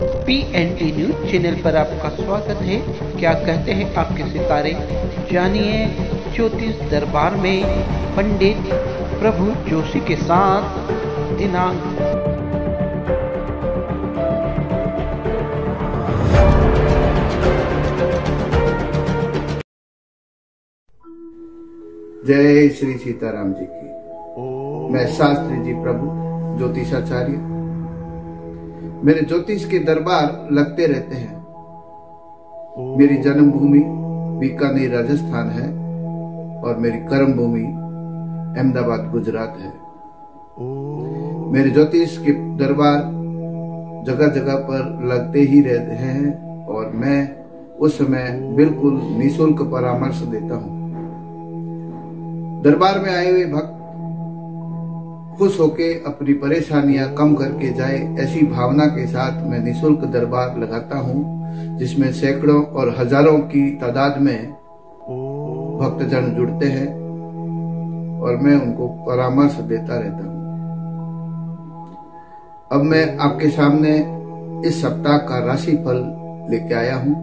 PNT news channel पर आपका स्वागत है। क्या कहते हैं आपके सितारे, जानिए ज्योतिष दरबार में पंडित प्रभु जोशी के साथ। दिनांक जय श्री सीताराम जी की। मैं शास्त्री जी प्रभु ज्योतिषाचार्य। मेरे ज्योतिष के दरबार लगते रहते हैं। मेरी जन्मभूमि बीकानेर राजस्थान है और मेरी कर्म भूमि अहमदाबाद गुजरात है। मेरे ज्योतिष के दरबार जगह जगह पर लगते ही रहते हैं और मैं उस समय बिल्कुल निःशुल्क परामर्श देता हूँ। दरबार में आए हुए भक्त खुश होके अपनी परेशानियां कम करके जाए, ऐसी भावना के साथ मैं निःशुल्क दरबार लगाता हूँ, जिसमें सैकड़ों और हजारों की तादाद में भक्तजन जुड़ते हैं और मैं उनको परामर्श देता रहता हूँ। अब मैं आपके सामने इस सप्ताह का राशिफल लेके आया हूँ।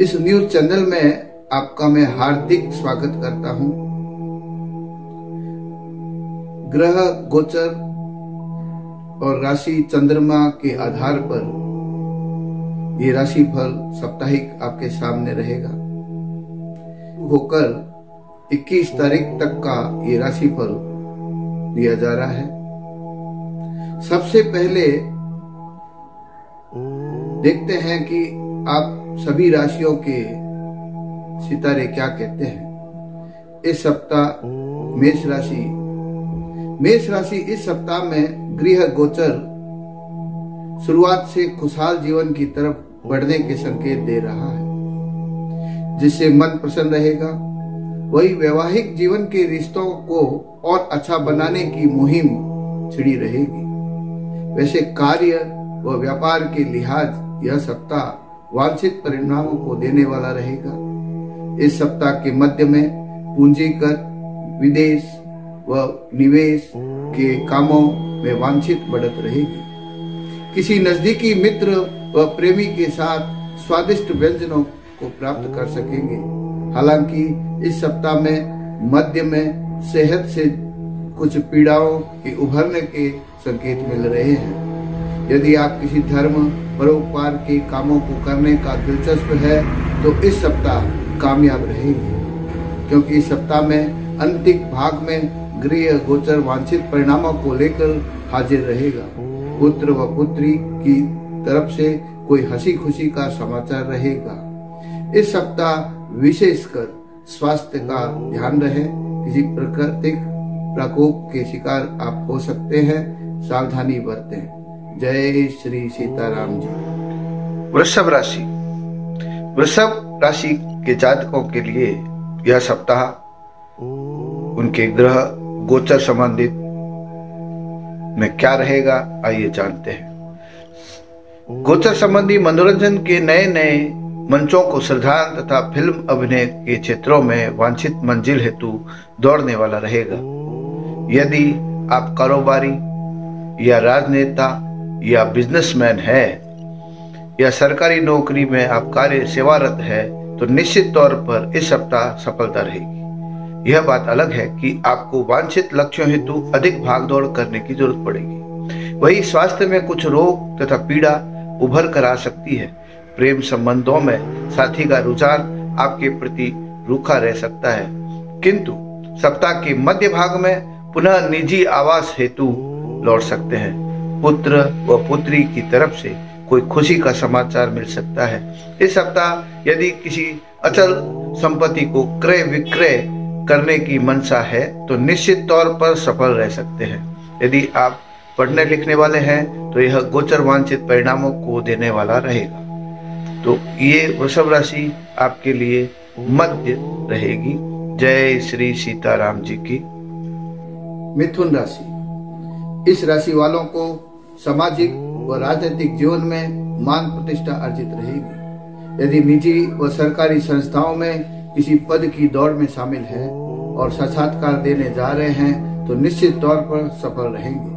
इस न्यूज चैनल में आपका मैं हार्दिक स्वागत करता हूँ। ग्रह गोचर और राशि चंद्रमा के आधार पर ये राशिफल साप्ताहिक आपके सामने रहेगा। होकर 21 तारीख तक का ये राशिफल दिया जा रहा है। सबसे पहले देखते हैं कि आप सभी राशियों के सितारे क्या कहते हैं। इस सप्ताह मेष राशि इस सप्ताह में गृह गोचर शुरुआत से खुशहाल जीवन की तरफ बढ़ने के संकेत दे रहा है, जिससे मन प्रसन्न रहेगा। वही वैवाहिक जीवन के रिश्तों को और अच्छा बनाने की मुहिम छिड़ी रहेगी। वैसे कार्य व व्यापार के लिहाज यह सप्ताह वांछित परिणामों को देने वाला रहेगा। इस सप्ताह के मध्य में पूंजीगत विदेश व निवेश के कामों में वांछित बढ़त रहेगी। किसी नजदीकी मित्र व प्रेमी के साथ स्वादिष्ट व्यंजनों को प्राप्त कर सकेंगे। हालांकि इस सप्ताह में मध्य में सेहत से कुछ पीड़ाओं के उभरने के संकेत मिल रहे हैं। यदि आप किसी धर्म परोपकार के कामों को करने का दिलचस्प है तो इस सप्ताह कामयाब रहेंगे, क्योंकि इस सप्ताह में अंतिम भाग में गृह गोचर वांछित परिणामों को लेकर हाजिर रहेगा। पुत्र व पुत्री की तरफ से कोई हंसी खुशी का समाचार रहेगा। इस सप्ताह विशेषकर स्वास्थ्य का ध्यान रहे। किसी प्राकृतिक प्रकोप के शिकार आप हो सकते हैं, सावधानी बरतें। जय श्री सीताराम जी। वृषभ राशि के जातकों के लिए यह सप्ताह उनके ग्रह गोचर संबंधित में क्या रहेगा, आइए जानते हैं। गोचर संबंधी मनोरंजन के नए नए मंचों को सृजन तथा फिल्म अभिनय के क्षेत्रों में वांछित मंजिल हेतु दौड़ने वाला रहेगा। यदि आप कारोबारी या राजनेता या बिजनेसमैन है या सरकारी नौकरी में आप कार्य सेवारत है तो निश्चित तौर पर इस सप्ताह सफलता रहेगी। यह बात अलग है कि आपको वांछित लक्ष्यों हेतु अधिक भागदौड़ करने की जरूरत पड़ेगी। वही स्वास्थ्य में कुछ रोग तथा पीड़ा उभर कर आ सकती है। प्रेम संबंधों में साथी का रुझान आपके प्रति रूखा रह सकता है, किंतु सप्ताह के मध्य भाग में पुनः निजी आवास हेतु लौट सकते हैं। पुत्र व पुत्री की तरफ से कोई खुशी का समाचार मिल सकता है। इस सप्ताह यदि किसी अचल संपत्ति को क्रय विक्रय करने की मंशा है तो निश्चित तौर पर सफल रह सकते हैं। यदि आप पढ़ने लिखने वाले हैं तो यह गोचर वांछित परिणामों को देने वाला रहेगा। तो ये वृषभ राशि आपके लिए मध्य रहेगी। जय श्री सीताराम जी की। मिथुन राशि इस राशि वालों को सामाजिक व राजनीतिक जीवन में मान प्रतिष्ठा अर्जित रहेगी। यदि निजी व सरकारी संस्थाओं में किसी पद की दौड़ में शामिल है और साक्षात्कार देने जा रहे हैं तो निश्चित तौर पर सफल रहेंगे।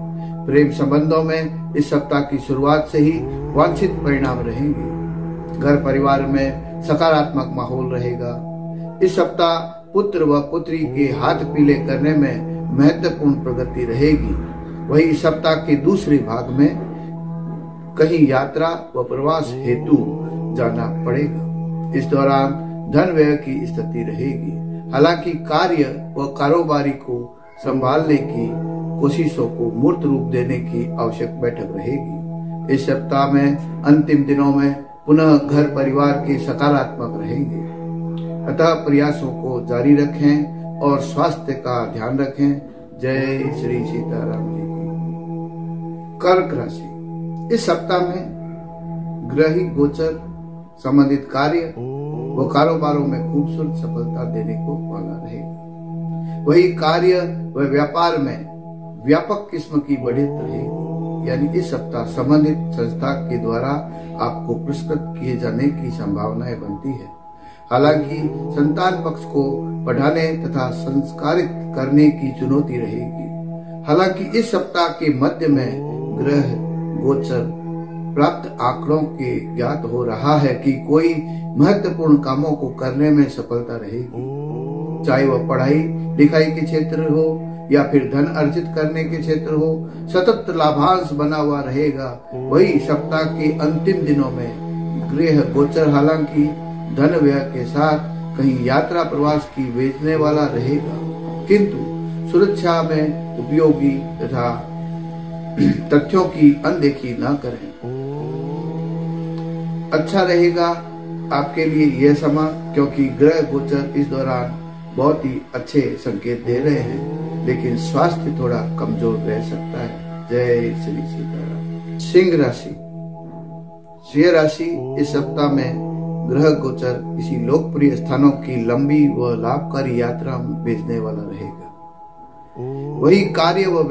प्रेम संबंधों में इस सप्ताह की शुरुआत से ही वांछित परिणाम रहेंगे। घर परिवार में सकारात्मक माहौल रहेगा। इस सप्ताह पुत्र व पुत्री के हाथ पीले करने में महत्वपूर्ण प्रगति रहेगी। वही इस सप्ताह के दूसरे भाग में कहीं यात्रा व प्रवास हेतु जाना पड़ेगा। इस दौरान धन व्यय की स्थिति रहेगी। हालांकि कार्य व कारोबारी को संभालने की कोशिशों को मूर्त रूप देने की आवश्यक बैठक रहेगी। इस सप्ताह में अंतिम दिनों में पुनः घर परिवार के सकारात्मक रहेंगे। अतः प्रयासों को जारी रखें और स्वास्थ्य का ध्यान रखें। जय श्री सीताराम जी की। कर्क राशि, इस सप्ताह में ग्रही गोचर संबंधित कार्य व कारोबारों में खूबसूरत सफलता देने को वाला रहेगा। वही कार्य व व्यापार में व्यापक किस्म की बढ़त रहेगी। यानी इस सप्ताह संबंधित संस्था के द्वारा आपको पुरस्कृत किए जाने की संभावनाएं बनती है। हालांकि संतान पक्ष को बढ़ाने तथा संस्कारित करने की चुनौती रहेगी। हालांकि इस सप्ताह के मध्य में ग्रह गोचर प्राप्त आंकड़ों के ज्ञात हो रहा है कि कोई महत्वपूर्ण कामों को करने में सफलता रहेगी। चाहे वह पढ़ाई लिखाई के क्षेत्र हो या फिर धन अर्जित करने के क्षेत्र हो, सतत लाभांश बना हुआ रहेगा। वही सप्ताह के अंतिम दिनों में गृह गोचर हालांकि धन व्यय के साथ कहीं यात्रा प्रवास की भेजने वाला रहेगा, किंतु सुरक्षा में उपयोगी तथा तथ्यों की अनदेखी न करें। अच्छा रहेगा आपके लिए यह समय, क्योंकि ग्रह गोचर इस दौरान बहुत ही अच्छे संकेत दे रहे हैं, लेकिन स्वास्थ्य थोड़ा कमजोर रह सकता है। जय श्री सीताराम। सिंह राशि, सिंह राशि इस सप्ताह में ग्रह गोचर किसी लोकप्रिय स्थानों की लंबी व लाभकारी यात्रा भेजने वाला रहेगा। वही कार्य व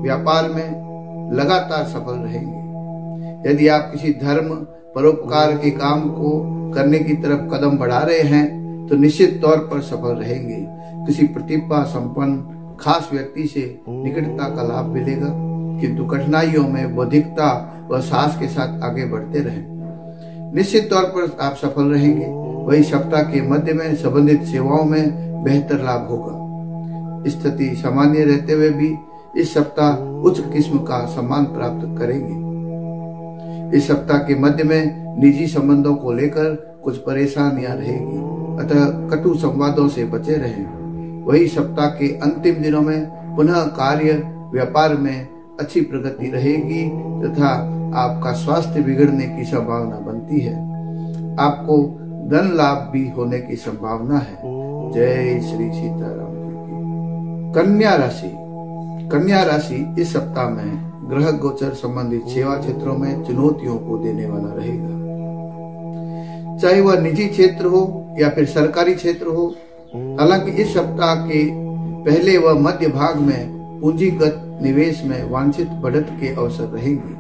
व्यापार में लगातार सफल रहेंगे। यदि आप किसी धर्म परोपकार के काम को करने की तरफ कदम बढ़ा रहे हैं तो निश्चित तौर पर सफल रहेंगे। किसी प्रतिभा संपन्न खास व्यक्ति से निकटता का लाभ मिलेगा, किंतु कठिनाइयों में बौद्धिकता व साहस के साथ आगे बढ़ते रहें। निश्चित तौर पर आप सफल रहेंगे। वही सप्ताह के मध्य में संबंधित सेवाओं में बेहतर लाभ होगा। स्थिति सामान्य रहते हुए भी इस सप्ताह उच्च किस्म का सम्मान प्राप्त करेंगे। इस सप्ताह के मध्य में निजी संबंधों को लेकर कुछ परेशानियां रहेगी, अतः कटु संवादों से बचे रहें। वही सप्ताह के अंतिम दिनों में पुनः कार्य व्यापार में अच्छी प्रगति रहेगी तथा आपका स्वास्थ्य बिगड़ने की संभावना बनती है। आपको धन लाभ भी होने की संभावना है। जय श्री सीताराम जी की। कन्या राशि, कन्या राशि इस सप्ताह में ग्रह गोचर संबंधित सेवा क्षेत्रों में चुनौतियों को देने वाला रहेगा। चाहे वह निजी क्षेत्र हो या फिर सरकारी क्षेत्र हो। हालांकि इस सप्ताह के पहले व मध्य भाग में पूंजीगत निवेश में वांछित बढ़त के अवसर रहेंगे।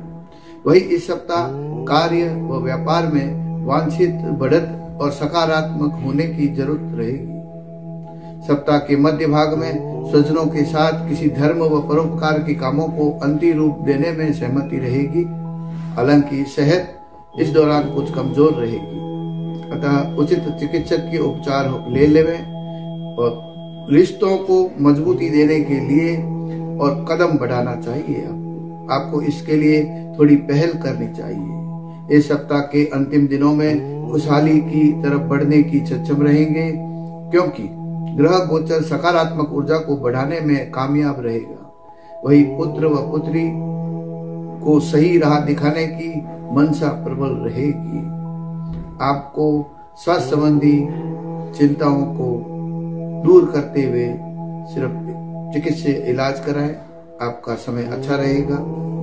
वही इस सप्ताह कार्य व व्यापार में वांछित बढ़त और सकारात्मक होने की जरूरत रहेगी। सप्ताह के मध्य भाग में स्वजनों के साथ किसी धर्म व परोपकार के कामों को अंतिम रूप देने में सहमति रहेगी। हालांकि सेहत इस दौरान कुछ कमजोर रहेगी, अतः उचित चिकित्सक के उपचार ले लेवें और रिश्तों को मजबूती देने के लिए और कदम बढ़ाना चाहिए। आपको इसके लिए थोड़ी पहल करनी चाहिए। इस सप्ताह के अंतिम दिनों में खुशहाली की तरफ बढ़ने की सक्षम रहेंगे, क्योंकि ग्रह गोचर सकारात्मक ऊर्जा को बढ़ाने में कामयाब रहेगा। वही पुत्र व पुत्री को सही राह दिखाने की मनसा प्रबल रहेगी। आपको स्वास्थ्य संबंधी चिंताओं को दूर करते हुए सिर्फ चिकित्सीय इलाज कराएं, आपका समय अच्छा रहेगा।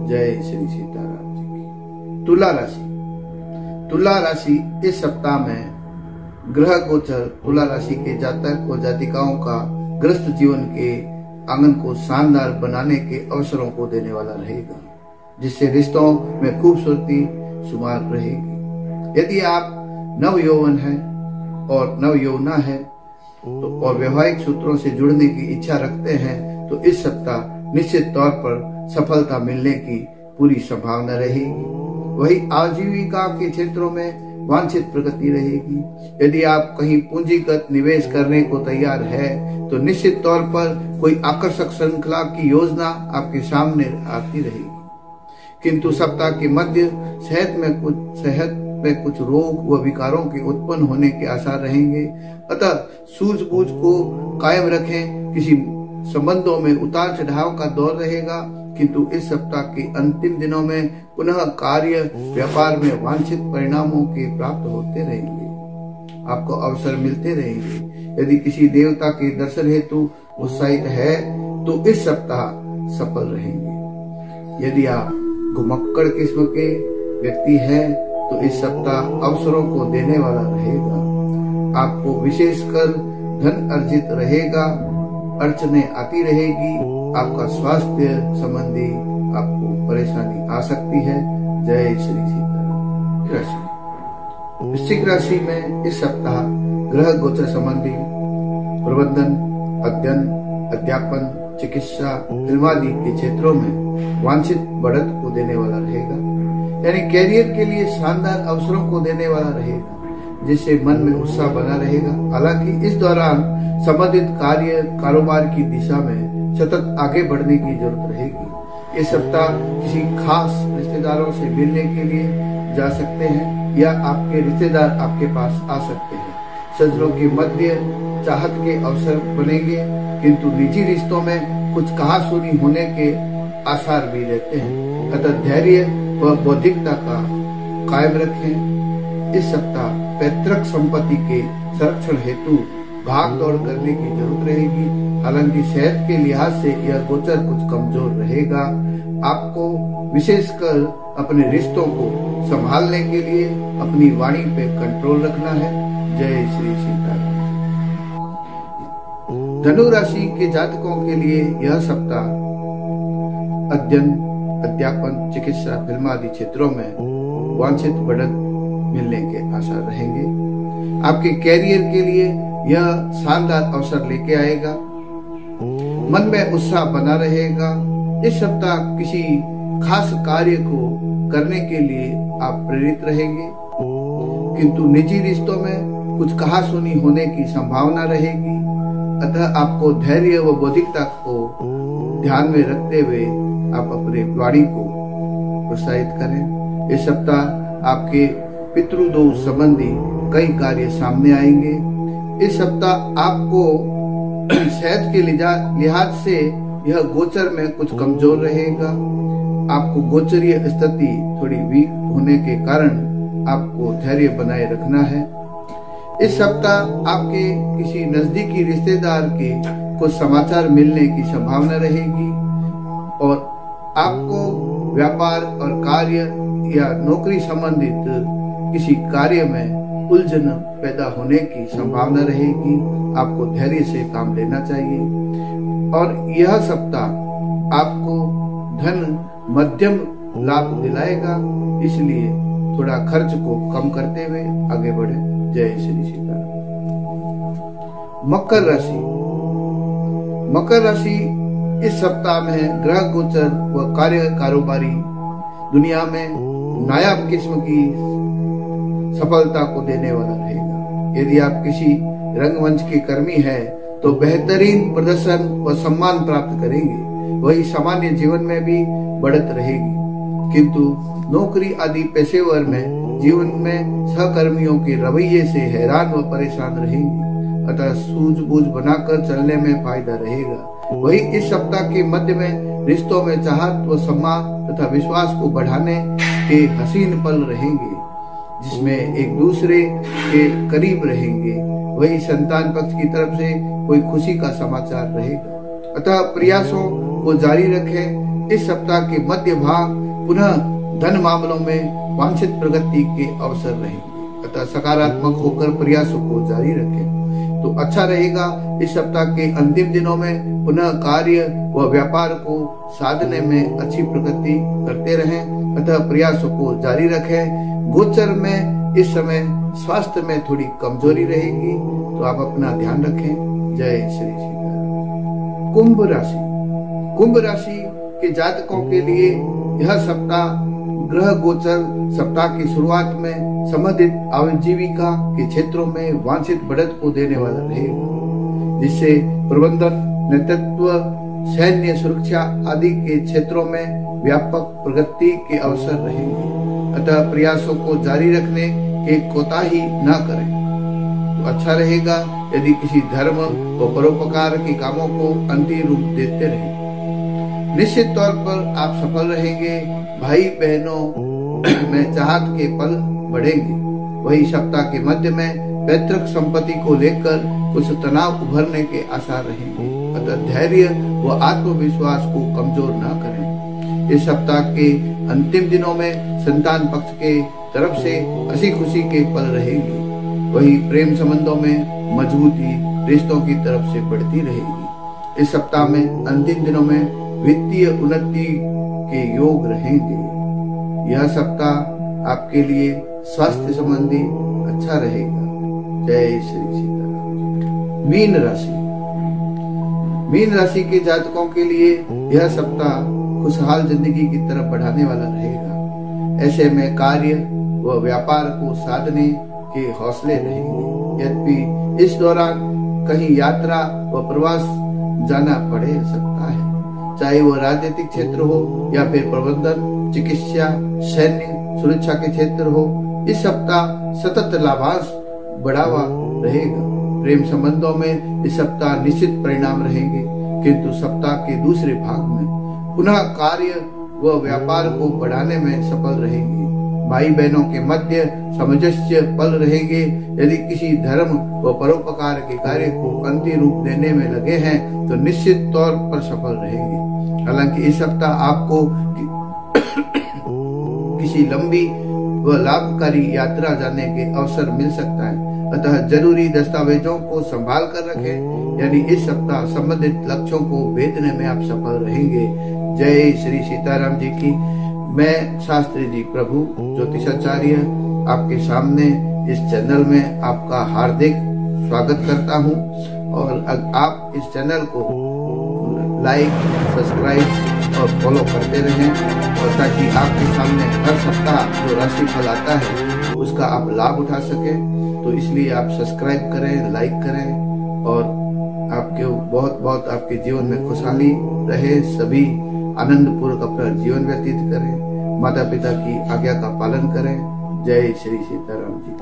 जय श्री सीताराम जी की। तुला राशि, तुला राशि इस सप्ताह में ग्रह गोचर तुला राशि के जातक व जातिकाओं का ग्रस्त जीवन के आंगन को शानदार बनाने के अवसरों को देने वाला रहेगा, जिससे रिश्तों में खूबसूरती शुमार रहेगी। यदि आप नव यौवन है और नव यौवना है तो और वैवाहिक सूत्रों से जुड़ने की इच्छा रखते हैं तो इस सप्ताह निश्चित तौर पर सफलता मिलने की पूरी संभावना रहेगी। वही आजीविका के क्षेत्रों में वांछित प्रगति रहेगी। यदि आप कहीं पूंजीगत निवेश करने को तैयार है तो निश्चित तौर पर कोई आकर्षक श्रृंखला की योजना आपके सामने आती रहेगी। किंतु सप्ताह के मध्य सेहत में कुछ रोग व विकारों के उत्पन्न होने के आसार रहेंगे। अतः सूझबूझ को कायम रखें। किसी संबंधों में उतार चढ़ाव का दौर रहेगा, किंतु इस सप्ताह के अंतिम दिनों में पुनः कार्य व्यापार में वांछित परिणामों के प्राप्त होते रहेंगे। आपको अवसर मिलते रहेंगे। यदि किसी देवता के दर्शन हेतु उत्साहित है तो इस सप्ताह सफल रहेंगे। यदि आप घुमक्कड़ किस्म के व्यक्ति हैं तो इस सप्ताह अवसरों को देने वाला रहेगा। आपको विशेषकर धन अर्जित रहेगा, अड़चने आती रहेगी। आपका स्वास्थ्य संबंधी आपको परेशानी आ सकती है। जय श्री सीताराम। राशि वृश्चिक राशि में इस सप्ताह ग्रह गोचर संबंधी प्रबंधन, अध्ययन, अध्यापन, चिकित्सा, फिल्म आदि के क्षेत्रों में वांछित बढ़त को देने वाला रहेगा। यानी कैरियर के लिए शानदार अवसरों को देने वाला रहेगा, जिससे मन में उत्साह बना रहेगा। हालांकि इस दौरान संबंधित कार्य कारोबार की दिशा में सतत आगे बढ़ने की जरूरत रहेगी। इस सप्ताह किसी खास रिश्तेदारों से मिलने के लिए जा सकते हैं या आपके रिश्तेदार आपके पास आ सकते हैं। सज्जनों के मध्य चाहत के अवसर बनेंगे, किंतु निजी रिश्तों में कुछ कहासुनी होने के आसार भी रहते हैं। अतः धैर्य व बौद्धिकता का कायम रखें। इस सप्ताह पैतृक संपत्ति के संरक्षण हेतु भाग दौड़ करने की जरूरत रहेगी। हालांकि सेहत के लिहाज से यह गोचर कुछ कमजोर रहेगा। आपको विशेषकर अपने रिश्तों को संभालने के लिए अपनी वाणी पे कंट्रोल रखना है। जय श्री सीताराम। धनु राशि के जातकों के लिए यह सप्ताह अध्ययन, अध्यापन, चिकित्सा, फिल्म आदि क्षेत्रों में वांछित बढ़त मिलने के आसार रहेंगे। आपके कैरियर के लिए यह शानदार अवसर लेके आएगा। मन में उत्साह बना रहेगा। इस सप्ताह किसी खास कार्य को करने के लिए आप प्रेरित रहेंगे, किंतु निजी रिश्तों में कुछ कहासुनी होने की संभावना रहेगी। अतः आपको धैर्य व बौद्धिकता को ध्यान में रखते हुए आप अपने वाणी को प्रोत्साहित करें। इस सप्ताह आपके पितृदोष संबंधी कई कार्य सामने आएंगे। इस सप्ताह आपको सेहत के लिहाज से यह गोचर में कुछ कमजोर रहेगा। आपको गोचरीय स्थिति थोड़ी वीक होने के कारण आपको धैर्य बनाए रखना है। इस सप्ताह आपके किसी नजदीकी रिश्तेदार के कुछ समाचार मिलने की संभावना रहेगी और आपको व्यापार और कार्य या नौकरी संबंधित किसी कार्य में उलझन पैदा होने की संभावना रहेगी। आपको धैर्य से काम लेना चाहिए और यह सप्ताह आपको धन मध्यम लाभ दिलाएगा, इसलिए थोड़ा खर्च को कम करते हुए आगे बढ़े। जय श्री सीताराम। मकर राशि। मकर राशि इस सप्ताह में ग्रह गोचर व कार्य कारोबारी दुनिया में नायाब किस्म की सफलता को देने वाला रहेगा। यदि आप किसी रंगमंच के कर्मी हैं तो बेहतरीन प्रदर्शन व सम्मान प्राप्त करेंगे। वही सामान्य जीवन में भी बढ़त रहेगी, किंतु नौकरी आदि पेशेवर में जीवन में सहकर्मियों के रवैये से हैरान व परेशान रहेंगे। अतः सूझबूझ बनाकर चलने में फायदा रहेगा। वही इस सप्ताह के मध्य में रिश्तों में चाहत व सम्मान तथा विश्वास को बढ़ाने के हसीन पल रहेंगे, जिसमें एक दूसरे के करीब रहेंगे। वही संतान पक्ष की तरफ से कोई खुशी का समाचार रहेगा। अतः प्रयासों को जारी रखें। इस सप्ताह के मध्य भाग पुनः धन मामलों में वांछित प्रगति के अवसर रहेंगे। अतः सकारात्मक होकर प्रयासों को जारी रखें तो अच्छा रहेगा। इस सप्ताह के अंतिम दिनों में पुनः कार्य व व्यापार को साधने में अच्छी प्रगति करते रहें। अतः प्रयासों को जारी रखें। गोचर में इस समय स्वास्थ्य में थोड़ी कमजोरी रहेगी, तो आप अपना ध्यान रखें। जय श्री सीताराम। कुंभ राशि। कुंभ राशि के जातकों के लिए यह सप्ताह ग्रह गोचर सप्ताह की शुरुआत में संबंधित आजीविका के क्षेत्रों में वांछित बढ़त को देने वाला रहेगा, जिससे प्रबंधन, नेतृत्व, सैन्य सुरक्षा आदि के क्षेत्रों में व्यापक प्रगति के अवसर रहेंगे। अतः प्रयासों को जारी रखने के कोताही न करें तो अच्छा रहेगा। यदि किसी धर्म व परोपकार के कामों को अंतिम रूप देते रहे, निश्चित तौर पर आप सफल रहेंगे। भाई बहनों में चाहत के पल बढ़ेंगे। वही सप्ताह के मध्य में पैतृक संपत्ति को लेकर कुछ तनाव उभरने के आसार रहेंगे। अतः धैर्य व आत्मविश्वास को कमजोर न करें। इस सप्ताह के अंतिम दिनों में संतान पक्ष के तरफ से हंसी खुशी के पल रहेंगे। वही प्रेम संबंधों में मजबूती रिश्तों की तरफ से बढ़ती रहेगी। इस सप्ताह में अंतिम दिनों में वित्तीय उन्नति के योग रहेंगे। यह सप्ताह आपके लिए स्वास्थ्य संबंधी अच्छा रहेगा। जय श्री सीताराम। मीन राशि। मीन राशि के जातकों के लिए यह सप्ताह खुशहाल जिंदगी की तरफ बढ़ाने वाला रहेगा। ऐसे में कार्य व व्यापार को साधने के हौसले रहेंगे। यद्यपि इस दौरान कहीं यात्रा व प्रवास जाना पड़े सकता है, चाहे वो राजनीतिक क्षेत्र हो या फिर प्रबंधन, चिकित्सा, सैन्य सुरक्षा के क्षेत्र हो। इस सप्ताह सतत लाभांश बढ़ावा रहेगा। प्रेम संबंधों में इस सप्ताह निश्चित परिणाम रहेंगे, किंतु सप्ताह के दूसरे भाग में पुनः कार्य व व्यापार को बढ़ाने में सफल रहेंगे। भाई बहनों के मध्य सामंजस्य पल रहेंगे। यदि किसी धर्म व परोपकार के कार्य को अंतिम रूप देने में लगे हैं तो निश्चित तौर पर सफल रहेंगे। हालांकि इस सप्ताह आपको किसी लंबी व लाभकारी यात्रा जाने के अवसर मिल सकता है। अतः जरूरी दस्तावेजों को संभाल कर रखें। यानी इस सप्ताह संबंधित लक्ष्यों को भेदने में आप सफल रहेंगे। जय श्री सीताराम जी की। मैं शास्त्री जी प्रभु ज्योतिषाचार्य आपके सामने इस चैनल में आपका हार्दिक स्वागत करता हूं। और आप इस चैनल को लाइक, सब्सक्राइब और फॉलो करते रहें, और ताकि आपके सामने हर सप्ताह जो राशि फल आता है उसका आप लाभ उठा सकें। तो इसलिए आप सब्सक्राइब करें, लाइक करें, और आपके बहुत बहुत आपके जीवन में खुशहाली रहे। सभी आनंद पूर्वक अपना जीवन व्यतीत करें, माता पिता की आज्ञा का पालन करें। जय श्री सीताराम जी।